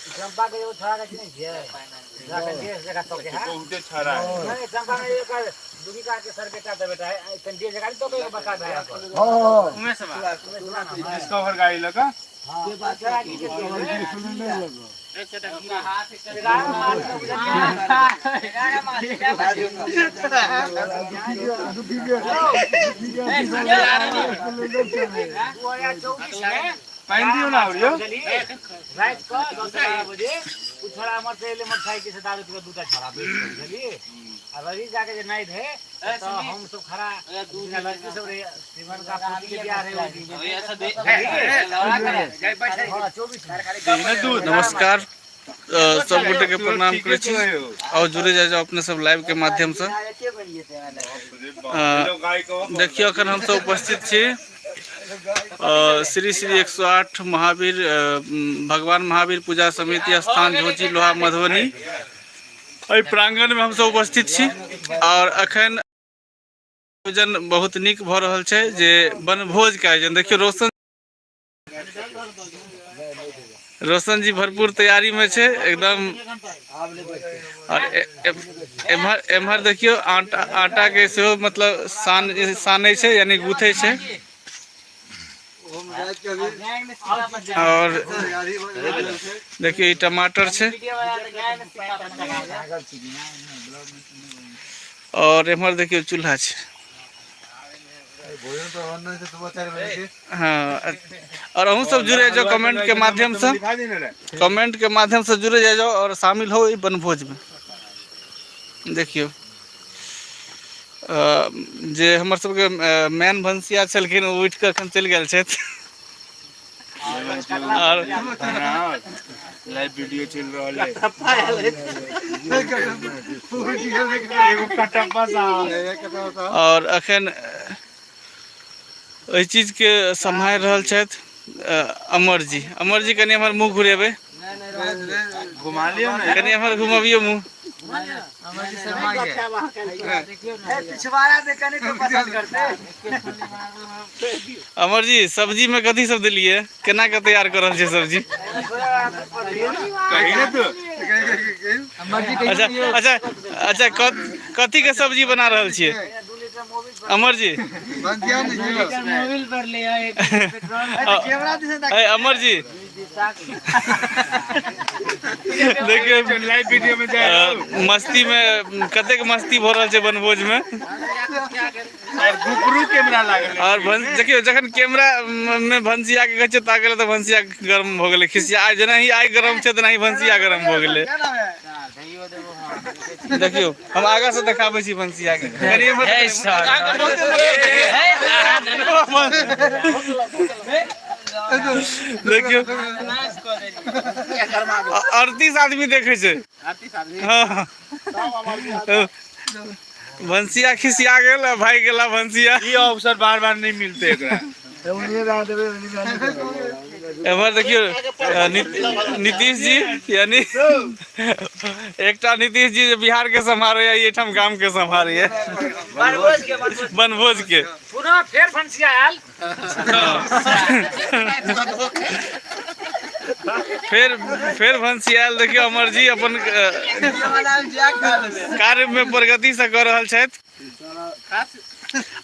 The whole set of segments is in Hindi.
चंपा के वो छड़ा के नहीं है जाके देश जगह तो के है बहुते छड़ा है नहीं चंपा में एक दुखी का के सर बेटा दे बेटा है कंडी जगह तो के बता दे हां उमे सब डिस्कवर गाड़ी लगा ये बात है कि एक चटा गिरा हाथ गाना मार पैंती ना हो रियो रात को 10 बजे कुछ छोड़ा मत से ले मत खाई के से दारू के दूटा छोड़ा बुझली अब अभी जाके जे नहीं थे तो हम सब खरा दूध लड़की सब रे जीवन का पूरी के बियाह रे ऐसा दे 24 नमस्कार सब गोटे के प्रणाम करे छी और जुड़े जाए अपने सब लाइव के माध्यम से देखियो अखन हम सब उपस्थित छी श्री श्री 108 महावीर भगवान महावीर पूजा समिति स्थान झोची लोहा मधुबनी एहि प्रांगण में हम सब उपस्थित छी और अखन आयोजन बहुत निक भ रहल छै जे वनभोज के आयोजन देखियो रोशन जी भरपूर तैयारी में छे एकदम और एम्हर देखियो आटा के सेहो मतलब सानै छै यानी गूथे छै और देखिए टमाटर छे और एम्हर देखियो चूल्हा छे हाँ और अहूँ सब जुड़े जाओ कमेंट के माध्यम से जुड़े जाओ और शामिल हो वनभोज में देखियो जे हमर सबके मैन भंसिया छलखिन उठ के अखन चल गेल छथि और लाइव वीडियो चल रहल है और अखन एहि चीज के सम्हार रहल छथि अमर जी कनी हमर मुंह घुरेबे घुमा लियो ना कनी हमर घुमाबियो मुंह अमर जी सब्जी में कथी सब दिलिए केना के तैयार कर रहल छै सब्जी अच्छा अच्छा कथी के सब्जी बना रहल छियै अमर जी मोबाइल पर ले आए अमर जी देखिए लाइव वीडियो में जा मस्ती में कतेक मस्ती भ रहल छै वनभोज में और गुपरू कैमरा लागल और देखियो जखन कैमरा में भंसिया के कहै छै ताकले त भंसिया गरम भ गेलै खिसिया जेना ही आइ गरम छै तेना ही भंसिया गरम भ गेलै देखियो हम आगा से देखाबै छी भंसिया के देखियो 38 आदमी देखे छै भंसिया खिसिया गेल भाई गेला भंसिया ये अवसर बार-बार नहीं मिलते एकरा एमहर देखियो नीतीश जी यानी एकटा नीतीश जी बिहार के संभारे ये ठाम गांव के संभारे वनभोज के पुनः फेर भंसिया आयल फिर भंसियाल देखियो अमर जी अपन कार्य में प्रगति से कर रहल छथि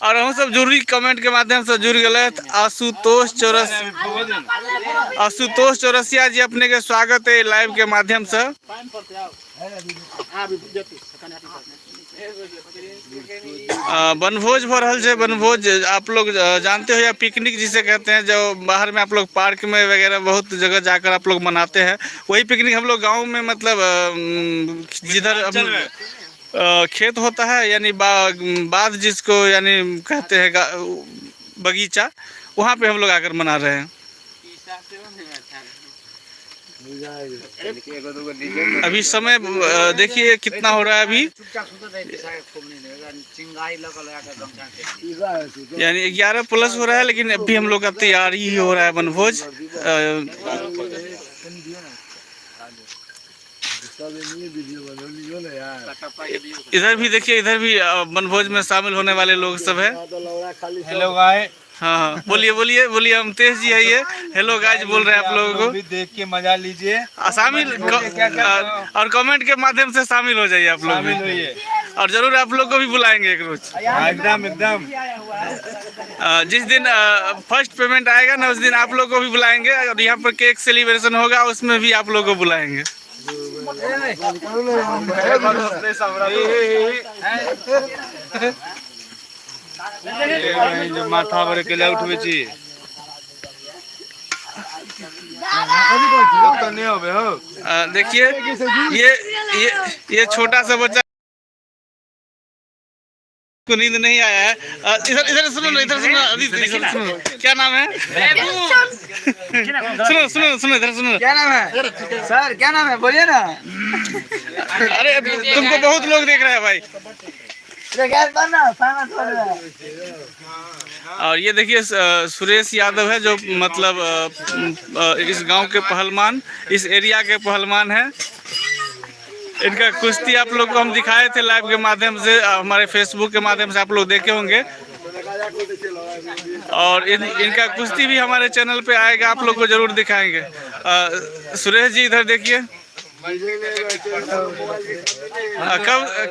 और हम सब जरूरी कमेंट के माध्यम से जुड़ गए आशुतोष चौरसिया जी अपने के स्वागत है लाइव के माध्यम से वनभोज हो रहा है वनभोज आप लोग जानते हो या पिकनिक जिसे कहते हैं जो बाहर में आप लोग पार्क में वगैरह बहुत जगह जाकर आप लोग मनाते हैं वही पिकनिक हम लोग गांव में मतलब जिधर खेत होता है यानी बाध जिसको यानी कहते हैं बगीचा वहाँ पे हम लोग आकर मना रहे हैं। अभी समय देखिए कितना हो रहा है अभी यानी 11+ हो रहा है लेकिन अभी हम लोग का तैयारी ही हो रहा है वनभोज। इधर भी देखिए इधर भी वनभोज में शामिल होने वाले लोग सब है। हेलो गाइस हाँ हाँ, बोलिए बोलिए बोलिए, अमतेश जी है ये। हेलो गाइज बोल रहे हैं आप लोगों को। भी देख के मजा लीजिए, शामिल और कमेंट के माध्यम से शामिल हो जाइए आप लोग भी। शामिल होइए। और जरूर आप लोग को भी बुलाएंगे एक रोज। एकदम एकदम। जिस दिन फर्स्ट पेमेंट आएगा ना, उस दिन आप लोग को भी बुलाएंगे। और यहाँ पर केक सेलिब्रेशन होगा, उसमें भी आप लोग को बुलाएंगे। माथा भर के ले उठवे छी देखिए ये छोटा सा बच्चा को नींद नहीं आया है। इधर इधर सुनो ना, इधर सुनो अभी, इधर सुनो। क्या नाम है? सुनो सुनो सुनो, इधर सुनो। क्या नाम है सर? क्या नाम है बोलिए ना। अरे तुमको बहुत लोग देख रहे हैं भाई। और ये देखिए सुरेश यादव है, जो मतलब इस गांव के पहलवान, इस एरिया के पहलवान है। इनका कुश्ती आप लोग को हम दिखाए थे लाइव के माध्यम से, हमारे फेसबुक के माध्यम से आप लोग देखे होंगे। और इनका कुश्ती भी हमारे चैनल पे आएगा, आप लोग को जरूर दिखाएंगे। सुरेश जी इधर देखिए।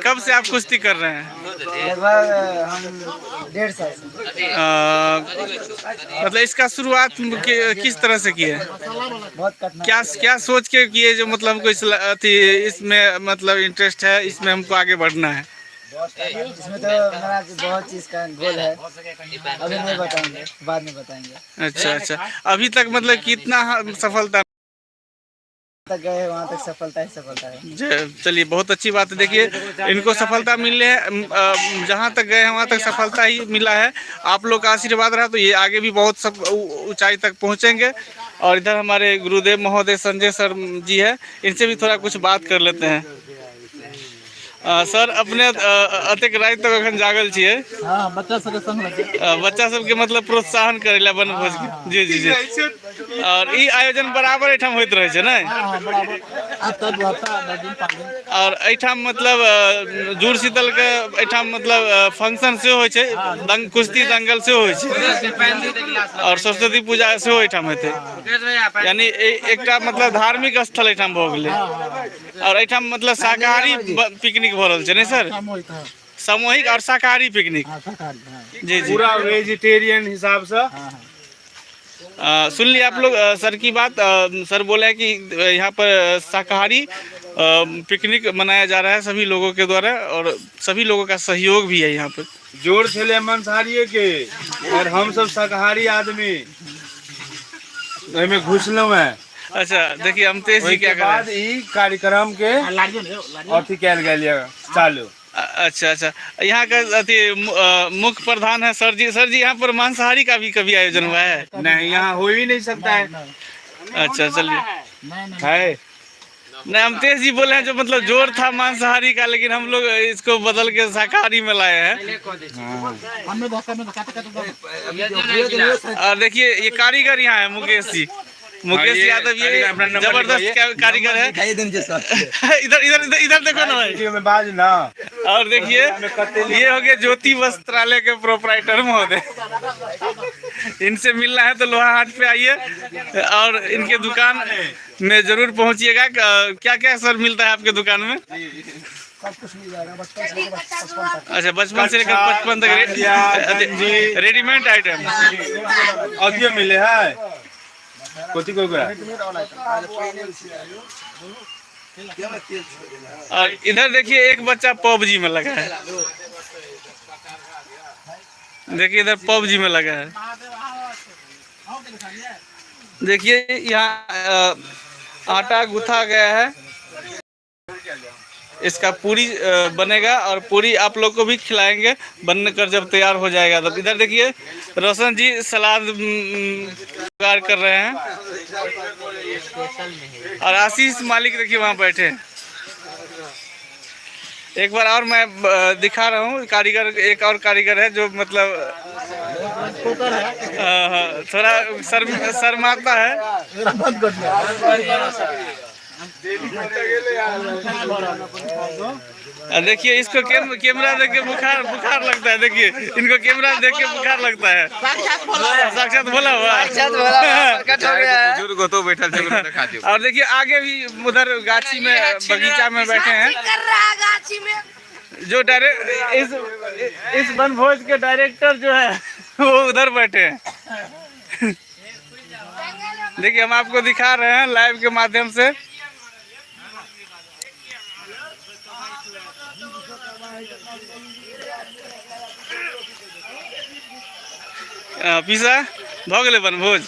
कब से आप कुश्ती कर रहे हैं? लगभग हम 1.5 साल से। मतलब इसका शुरुआत किस तरह से की है? बहुत कठिन। क्या सोच के किए, जो मतलब हमको इसमें मतलब इंटरेस्ट है, इसमें हमको आगे बढ़ना है? इसमें तो मेरा बहुत चीज का गोल है, अभी नहीं बताएंगे, बाद में बताएंगे। अच्छा अच्छा, अभी तक मतलब कितना सफलता तक गए, वहाँ तक सफलता ही सफलता है। चलिए बहुत अच्छी बात है। देखिए इनको सफलता मिलने है, जहाँ तक गए हैं वहाँ तक सफलता ही मिला है। आप लोग का आशीर्वाद रहा तो ये आगे भी बहुत सब ऊंचाई तक पहुँचेंगे। और इधर हमारे गुरुदेव महोदय संजय सर जी है, इनसे भी थोड़ा कुछ बात कर लेते हैं। सर अपने अतेक रात तक अखन जागल छिए? हाँ, बच्चा सबके मतलब प्रोत्साहन करे ला बनभोज के। जी जी जी। और ई आयोजन बराबर एठाम होइत रहे छै ने? और एठाम मतलब जुड़ शीतल के एठाम मतलब फंक्शन से होय छै, कुश्ती दंगल से होय छै, और सरस्वती पूजा से एठाम हेतै। यानी एकटा मतलब धार्मिक स्थल एठाम भ गेलै। और एठाम मतलब शाकाहारी पिकनिक भ रहल छै ने सर? सामूहिक और शाकाहारी पिकनिक। जी जी, पूरा वेजिटेरियन हिसाब से। सुन लिया आप लोग सर की बात। सर बोले कि यहाँ पर शाकाहारी पिकनिक मनाया जा रहा है सभी लोगों के द्वारा, और सभी लोगों का सहयोग भी है यहाँ पर। जोर छे मांसाहारी के, और हम सब शाकाहारी आदमी में घुसलू है। अच्छा देखिए अमतेश जी क्या कर रहे हैं। ई कार्यक्रम के अथी कैल गेल चालू। अच्छा अच्छा, यहाँ का अथी मुख्य प्रधान है सर जी। सर जी यहाँ पर मांसाहारी का भी कभी आयोजन हुआ है? नहीं, यहाँ हो ही नहीं सकता है। अच्छा चलिए, है नहीं अमतेश जी बोले हैं जो मतलब जोर था मांसाहारी का, लेकिन हम लोग इसको बदल के शाकाहारी में लाए हैं। और देखिए ये कारीगर यहाँ है मुकेश यादव, ये जबरदस्त कारीगर है। इधर इधर इधर देखो ना भाई में बाज ना। और देखिए ये हो गए ज्योति वस्त्रालय के प्रोपराइटर महोदय। इनसे मिलना है तो लोहा हाट पे आइए और इनके दुकान में जरूर पहुंचिएगा। क्या क्या सर मिलता है आपके दुकान में? अच्छा, बचपन से लेकर 55 तक रेडीमेड आइटम अभी मिले है। कोती कोई और इधर देखिए एक बच्चा पबजी में लगा है। देखिए इधर पबजी में लगा है। देखिए यहाँ आटा गूथा गया है, इसका पूरी बनेगा और पूरी आप लोग को भी खिलाएंगे बनकर जब तैयार हो जाएगा। तब इधर देखिए रोशन जी सलाद तैयार कर रहे हैं, और आशीष मालिक देखिए वहाँ बैठे। एक बार और मैं दिखा रहा हूँ कारीगर, एक और कारीगर है जो मतलब थोड़ा शर्माता है। देखिए इसको कैमरा देख के बुखार लगता है। देखिए इनको कैमरा देख के बुखार लगता है। साक्षात भोला हुआ बुजुर्ग तो बैठा और देखिए आगे भी उधर गाछी में बगीचा में बैठे हैं जो इस वनभोज के डायरेक्टर जो है वो उधर बैठे हैं। देखिए हम आपको दिखा रहे हैं लाइव के माध्यम से। पीसा भ गेलै वनभोज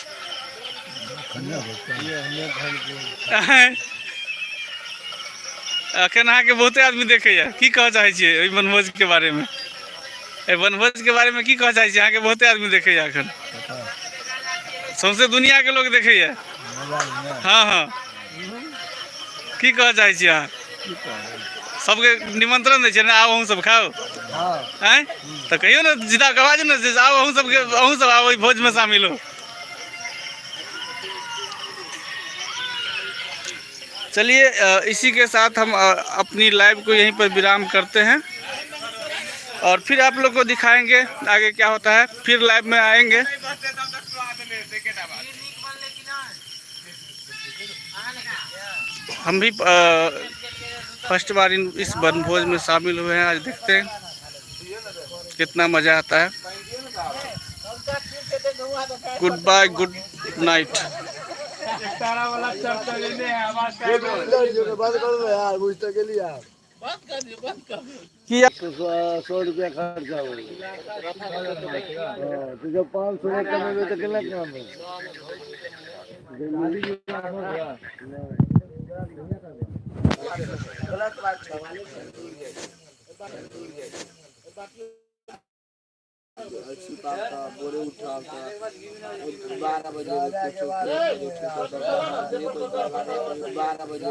अखन अहाँके बहुते आदमी देखैया, की कहऽ चाहै छियै ओहि वनभोज के बारे में? वनभोज के बारे में की कहऽ चाहै छियै? अहाँके बहुते आदमी देखैया अखन, सौंसे दुनिया के लोग देखैया। हाँ हाँ, की कहऽ चाहै छियै अहाँ? सबके निमंत्रण दै छियै ने, आउ अहूँ सब खाओ। हैं तो कहियो ना, जिदा गवाज ना, आओ अहूँ सब आओ भोज में शामिल हो। चलिए इसी के साथ हम अपनी लाइव को यहीं पर विराम करते हैं और फिर आप लोग को दिखाएंगे आगे क्या होता है। फिर लाइव में आएंगे। हम भी फर्स्ट बार इस वनभोज में शामिल हुए हैं। आज देखते हैं कितना मज़ा आता है। Good bye, good night. किया 100 रुपया खर्चा हो तो जब 500 में कमेंगे तो कितना बोरे उठा 12 बजे 12 बजे